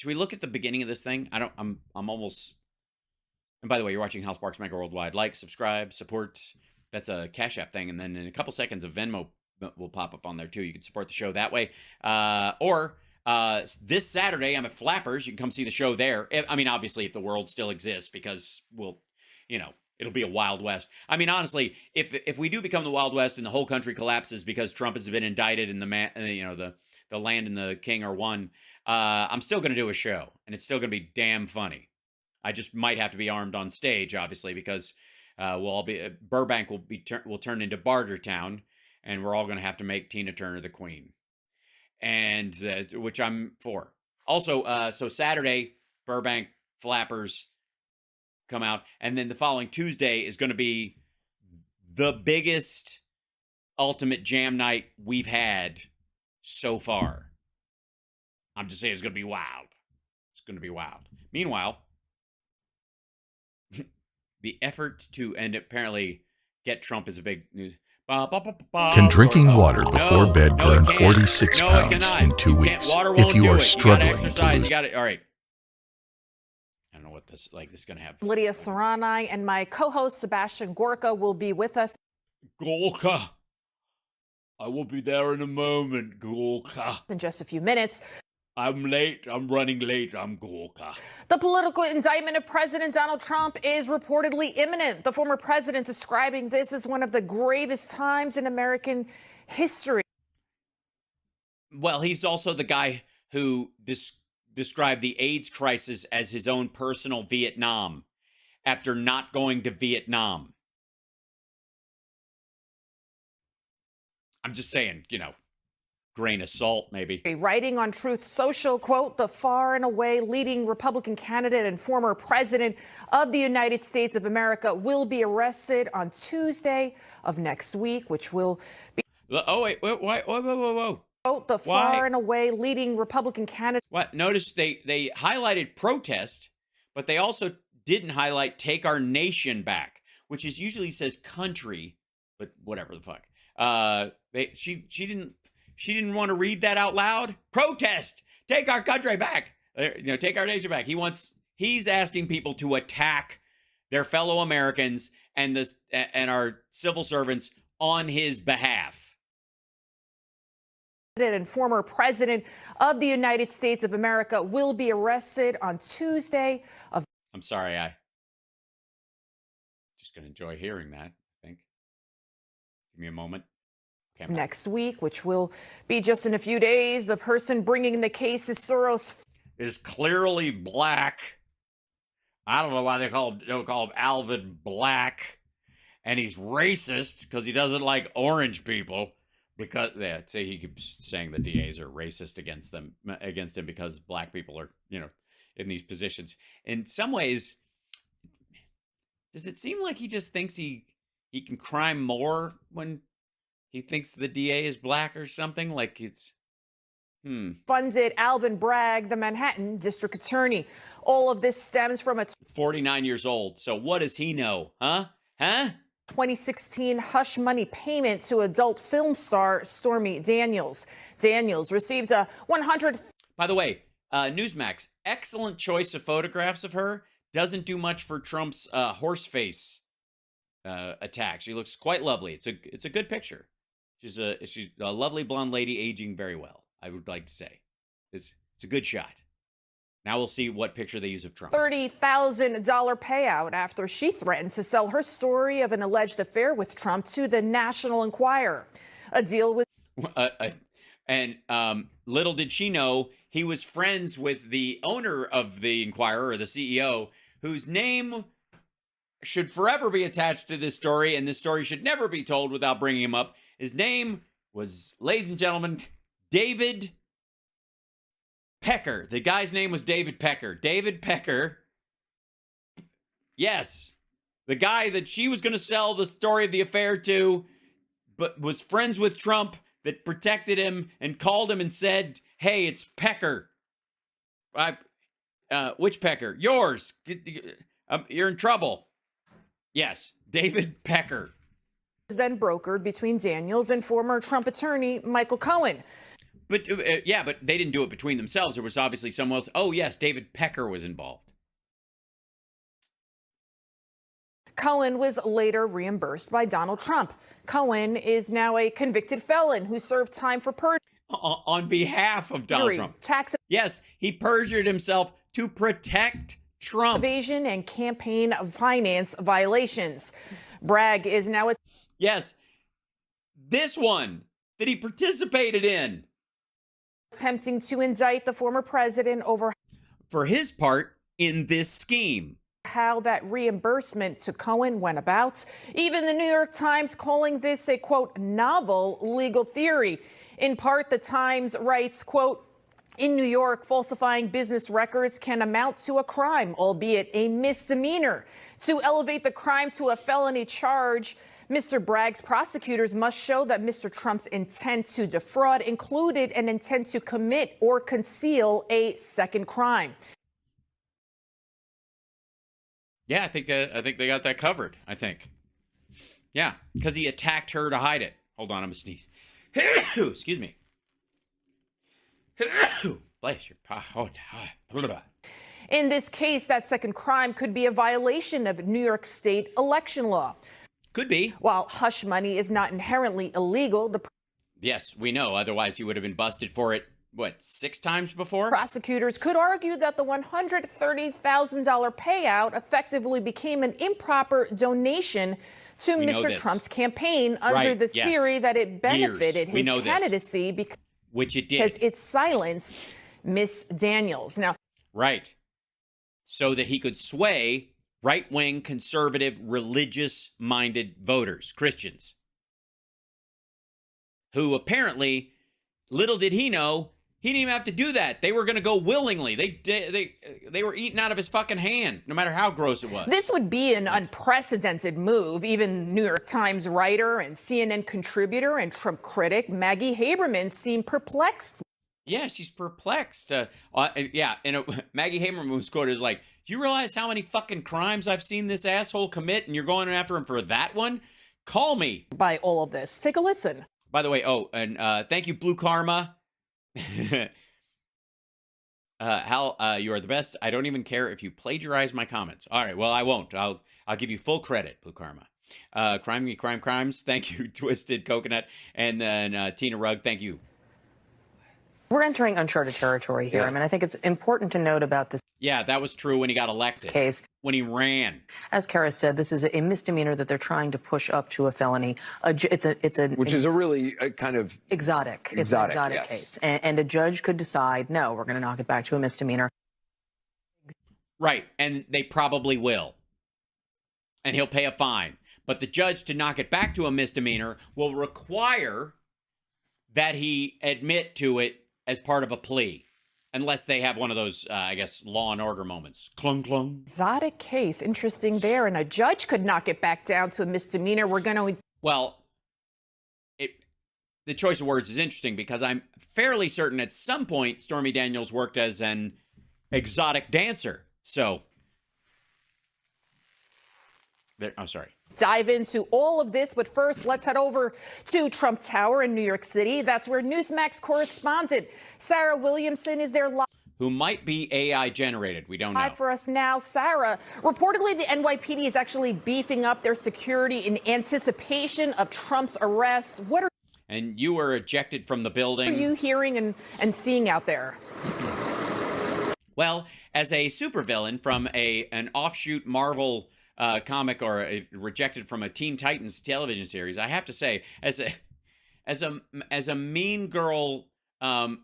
should we look at the beginning of this thing? I'm almost. And by the way, you're watching House Sparks Mega Worldwide. Like, subscribe, support. That's a Cash App thing, and then in a couple seconds, a Venmo will pop up on there too. You can support the show that way, or this Saturday, I'm at Flappers. You can come see the show there. I mean, obviously, if the world still exists, because it'll be a Wild West. I mean, honestly, if we do become the Wild West and the whole country collapses because Trump has been indicted and the land and the king are one, I'm still going to do a show, and it's still going to be damn funny. I just might have to be armed on stage, obviously, because Burbank will turn into Bartertown, and we're all going to have to make Tina Turner the queen, and which I'm for. Also, so Saturday, Burbank Flappers come out, and then the following Tuesday is going to be the biggest ultimate jam night we've had so far. I'm just saying it's going to be wild. It's going to be wild. Meanwhile, the effort to, and apparently get Trump is a big news. Can drinking water before bed burn 46 pounds in 2 weeks? If you are struggling to lose. All right. I don't know what this is going to have. Lydia Serrani and my co-host Sebastian Gorka will be with us. Gorka. I will be there in a moment, Gorka. In just a few minutes. I'm late. I'm running late. I'm Gorka. The political indictment of President Donald Trump is reportedly imminent. The former president describing this as one of the gravest times in American history. Well, he's also the guy who described the AIDS crisis as his own personal Vietnam after not going to Vietnam. I'm just saying, grain of salt, maybe. Writing on Truth Social, quote, the far and away leading Republican candidate and former president of the United States of America will be arrested on Tuesday of next week, which will be... Oh, wait, whoa. Quote, the far and away leading Republican candidate... What? Notice they highlighted protest, but they also didn't highlight take our nation back, which is usually says country, but whatever the fuck. She didn't want to read that out loud. Protest! Take our country back. Take our nation back. He's asking people to attack their fellow Americans and our civil servants on his behalf. And former president of the United States of America will be arrested on Tuesday of... I'm sorry, I just going to enjoy hearing that, I think. Give me a moment. Next week, which will be just in a few days. The person bringing the case is clearly black. I don't know why they call him Alvin Black, and he's racist because he doesn't like orange people. Because he keeps saying the DAs are racist against him because black people are in these positions. In some ways, does it seem like he just thinks he can crime more when he thinks the DA is black or something? Like it's... Funded Alvin Bragg, the Manhattan district attorney. All of this stems from a 49 years old. So what does he know? Huh? 2016 hush money payment to adult film star Stormy Daniels. Daniels received a 100... By the way, Newsmax, excellent choice of photographs of her. Doesn't do much for Trump's horse face attack. She looks quite lovely. It's a good picture. She's a lovely blonde lady aging very well, I would like to say. It's a good shot. Now we'll see what picture they use of Trump. $30,000 payout after she threatened to sell her story of an alleged affair with Trump to the National Enquirer. A deal with... Little did she know he was friends with the owner of the Enquirer, or the CEO, whose name should forever be attached to this story, and this story should never be told without bringing him up. His name was, ladies and gentlemen, David Pecker. The guy's name was David Pecker. David Pecker. Yes. The guy that she was going to sell the story of the affair to, but was friends with Trump, that protected him and called him and said, hey, it's Pecker. Which Pecker? Yours. You're in trouble. Yes. David Pecker. Then brokered between Daniels and former Trump attorney Michael Cohen. But yeah, but they didn't do it between themselves. There was obviously someone else. Oh, yes, David Pecker was involved. Cohen was later reimbursed by Donald Trump. Cohen is now a convicted felon who served time for perjury. On behalf of Donald Trump. Tax yes, he perjured himself to protect Trump. Evasion and campaign finance violations. Bragg is now yes, this one that he participated in. Attempting to indict the former president over for his part in this scheme. How that reimbursement to Cohen went about. Even the New York Times calling this a, quote, novel legal theory. In part, the Times writes, quote, in New York, falsifying business records can amount to a crime, albeit a misdemeanor. To elevate the crime to a felony charge, Mr. Bragg's prosecutors must show that Mr. Trump's intent to defraud included an intent to commit or conceal a second crime. Yeah, I think they got that covered. I think. Yeah, because he attacked her to hide it. Hold on, I'm gonna sneeze. Excuse me. Bless your. In this case, that second crime could be a violation of New York State election law. Could be. While hush money is not inherently illegal, yes, we know. Otherwise, he would have been busted for it, what, 6 times before? Prosecutors could argue that the $130,000 payout effectively became an improper donation to Mr. Trump's campaign under the theory that it benefited his candidacy which it did. Because it silenced Miss Daniels. Now, right. So that he could sway right-wing, conservative, religious-minded voters, Christians, who apparently, little did he know, he didn't even have to do that. They were going to go willingly. They were eating out of his fucking hand, no matter how gross it was. This would be an unprecedented move. Even New York Times writer and CNN contributor and Trump critic Maggie Haberman seemed perplexed. Yeah, she's perplexed. Yeah, and Maggie Haberman was quoted as like, do you realize how many fucking crimes I've seen this asshole commit and you're going after him for that one? Call me. By all of this. Take a listen. By the way, and thank you, Blue Karma. Hal, you are the best. I don't even care if you plagiarize my comments. All right, well, I won't. I'll give you full credit, Blue Karma. Crimes. Thank you, Twisted Coconut. And then Tina Rugg, thank you. We're entering uncharted territory here. Yeah. I mean, I think it's important to note about this. Yeah, that was true when he got elected. Case. When he ran. As Kara said, this is a misdemeanor that they're trying to push up to a felony. Which is a really kind of exotic. It's an exotic yes. case. And a judge could decide, no, we're going to knock it back to a misdemeanor. Right. And they probably will. And he'll pay a fine. But the judge, to knock it back to a misdemeanor, will require that he admit to it as part of a plea, unless they have one of those, I guess, Law and Order moments. Clung, clung. Exotic case. Interesting there. And a judge could knock it back down to a misdemeanor. We're going to... Well, the choice of words is interesting because I'm fairly certain at some point Stormy Daniels worked as an exotic dancer. So... sorry. Dive into all of this, but first, let's head over to Trump Tower in New York City. That's where Newsmax correspondent Sarah Williamson is there live. Who might be AI generated. We don't know. Live for us now, Sarah. Reportedly, the NYPD is actually beefing up their security in anticipation of Trump's arrest. And you were ejected from the building. What are you hearing and seeing out there? Well, as a supervillain from an offshoot Marvel comic or rejected from a Teen Titans television series, I have to say, as a mean girl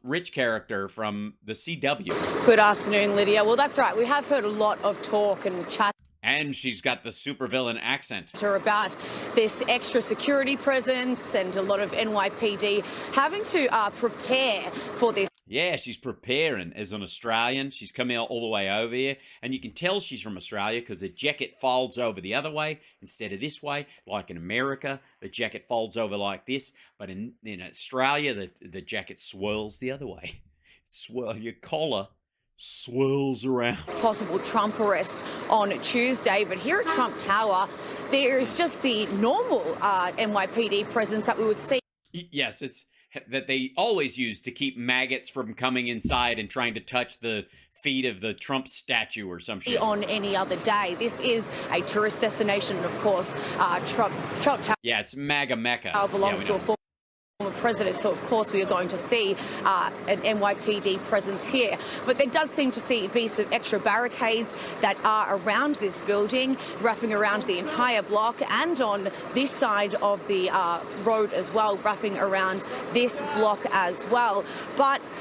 rich character from the CW. Good afternoon, Lydia. Well, that's right. We have heard a lot of talk and chat. And she's got the supervillain accent. About this extra security presence and a lot of NYPD having to prepare for this. Yeah, she's preparing as an Australian. She's coming all the way over here. And you can tell she's from Australia because the jacket folds over the other way instead of this way. Like in America, the jacket folds over like this. But in Australia, the jacket swirls the other way. Your collar swirls around. Possible Trump arrest on Tuesday. But here at Trump Tower, there is just the normal NYPD presence that we would see. Yes, it's... that they always use to keep maggots from coming inside and trying to touch the feet of the Trump statue or some shit. On any other day. This is a tourist destination, and of course, Trump Tower. Yeah, it's MAGA Mecca. Belongs to a former president, so of course we are going to see an NYPD presence here. But there does seem to be some extra barricades that are around this building, wrapping around the entire block, and on this side of the road as well, wrapping around this block as well. But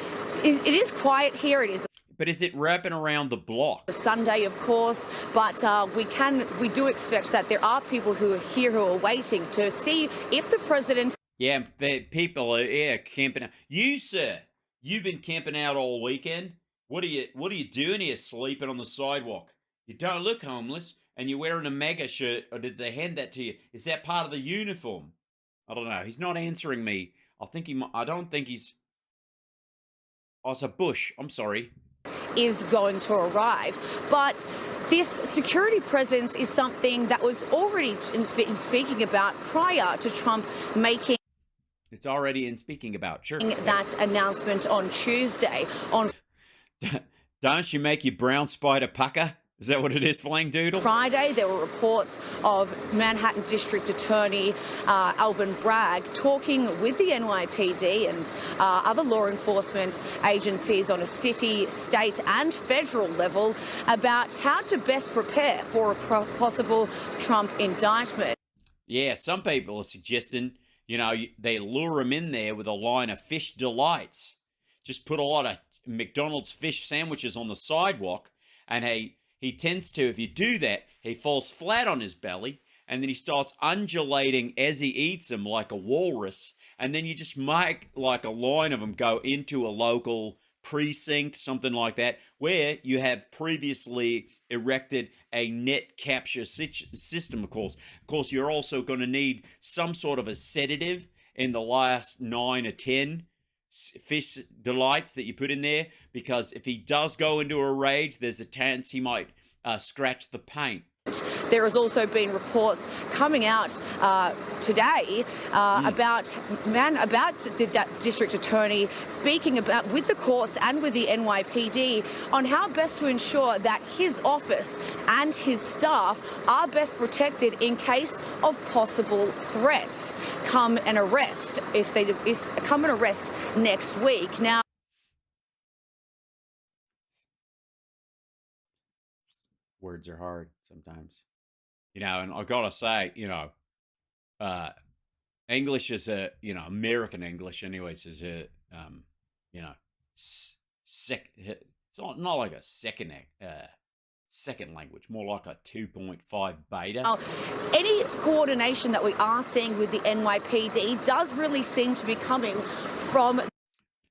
it is quiet here. It is. But is it wrapping around the block? Sunday, of course, but we do expect that there are people who are here who are waiting to see if the president. Yeah, the people are camping out. You, sir, you've been camping out all weekend. What are you doing here, sleeping on the sidewalk? You don't look homeless, and you're wearing a MAGA shirt. Or did they hand that to you? Is that part of the uniform? I don't know. He's not answering me. I don't think he's. Oh, it's a Bush. I'm sorry. Is going to arrive, but this security presence is something that was already in speaking about prior to Trump making. It's already in speaking about, sure. That announcement on Tuesday. On Don't you make your brown spider pucker? Is that what it is, Flang Doodle? Friday, there were reports of Manhattan District Attorney Alvin Bragg talking with the NYPD and other law enforcement agencies on a city, state and federal level about how to best prepare for a possible Trump indictment. Yeah, some people are suggesting, they lure him in there with a line of fish delights. Just put a lot of McDonald's fish sandwiches on the sidewalk, and he tends to, if you do that, he falls flat on his belly, and then he starts undulating as he eats them like a walrus, and then you just make like a line of them go into a local precinct, something like that, where you have previously erected a net capture system, of course. Of course, you're also going to need some sort of a sedative in the last 9 or 10 fish delights that you put in there, because if he does go into a rage, there's a chance he might scratch the paint. There has also been reports coming out today about the district attorney speaking about with the courts and with the NYPD on how best to ensure that his office and his staff are best protected in case of possible threats come an arrest next week. Now, words are hard sometimes, and I gotta say, English is American English anyways is a, it's not like a second language, more like a 2.5 beta. Any coordination that we are seeing with the NYPD does really seem to be coming from.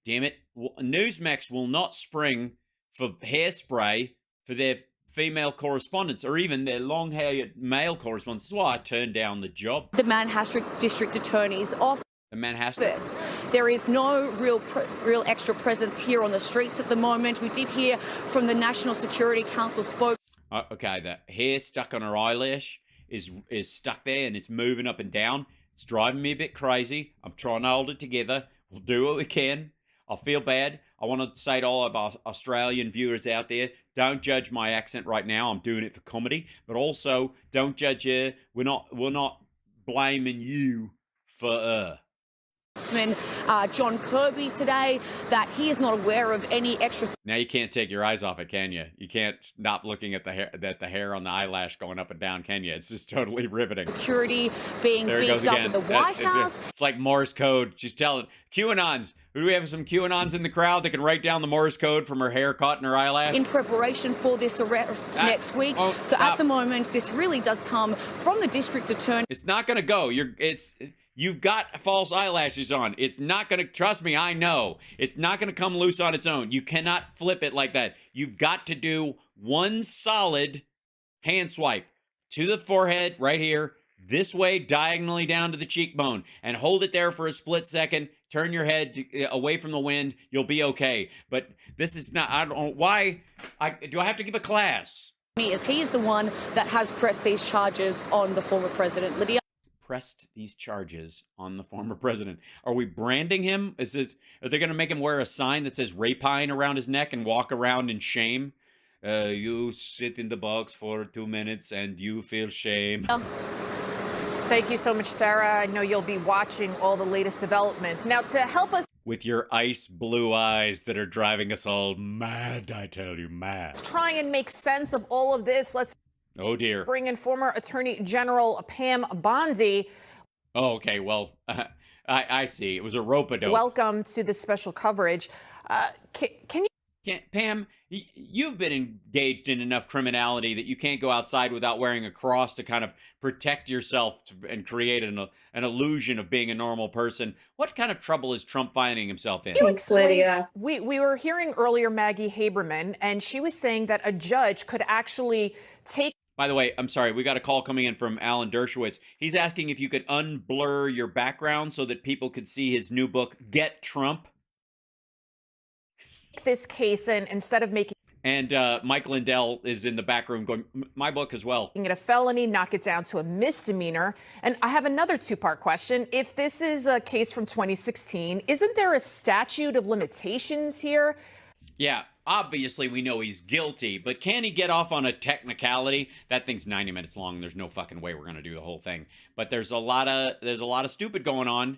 Damn it, Newsmax will not spring for hairspray for their female correspondents, or even their long-haired male correspondents. This is why I turned down the job. The Manhattan District Attorney's office. The Manhattan. There is no real extra presence here on the streets at the moment. We did hear from the National Security Council spoke. Okay, the hair stuck on her eyelash is stuck there, and it's moving up and down. It's driving me a bit crazy. I'm trying to hold it together. We'll do what we can. I feel bad. I want to say to all of our Australian viewers out there, don't judge my accent right now. I'm doing it for comedy. But also, don't judge her. We're not blaming you for John Kirby today that he is not aware of any extra. Now you can't take your eyes off it, can you? You can't stop looking at the hair on the eyelash going up and down, can you? It's just totally riveting. Security being beefed up in the White House. It's like Morse code. She's telling QAnons. Do we have some QAnons in the crowd that can write down the Morse code from her haircut and her eyelash? In preparation for this arrest next week. At the moment, this really does come from the district attorney. It's not going to go. You've got false eyelashes on. It's not going to, trust me, I know. It's not going to come loose on its own. You cannot flip it like that. You've got to do one solid hand swipe to the forehead right here, this way diagonally down to the cheekbone, and hold it there for a split second. Turn your head away from the wind. You'll be okay. But this is not, I don't know why. Do I have to give a class? As he is the one that has pressed these charges on the former president, Lydia. pressed these charges on the former president. Are we branding him? Are they going to make him wear a sign that says rapine around his neck and walk around in shame? You sit in the box for 2 minutes and you feel shame. Thank you so much, Sarah. I know you'll be watching all the latest developments. Now, to help us with your ice blue eyes that are driving us all mad, I tell you, mad. try and make sense of all of this, let's bring in former Attorney General Pam Bondi. Oh, okay. Well, I see. It was a rope-a-dope. Welcome to this special coverage. Can you... Pam, you've been engaged in enough criminality that you can't go outside without wearing a cross to kind of protect yourself and create an illusion of being a normal person. What kind of trouble is Trump finding himself in? Thanks, Lydia. We were hearing earlier Maggie Haberman, and she was saying that a judge could actually take... By the way, I'm sorry, we got a call coming in from Alan Dershowitz. He's asking if you could unblur your background so that people could see his new book, Get Trump. This case, and instead of making... And Mike Lindell is in the back room going, my book as well. ...it a felony, knock it down to a misdemeanor. And I have another two-part question. If this is a case from 2016, isn't there a statute of limitations here? Yeah, obviously we know he's guilty, but can he get off on a technicality? That thing's 90 minutes long. There's no fucking way we're going to do the whole thing. But there's a lot of stupid going on.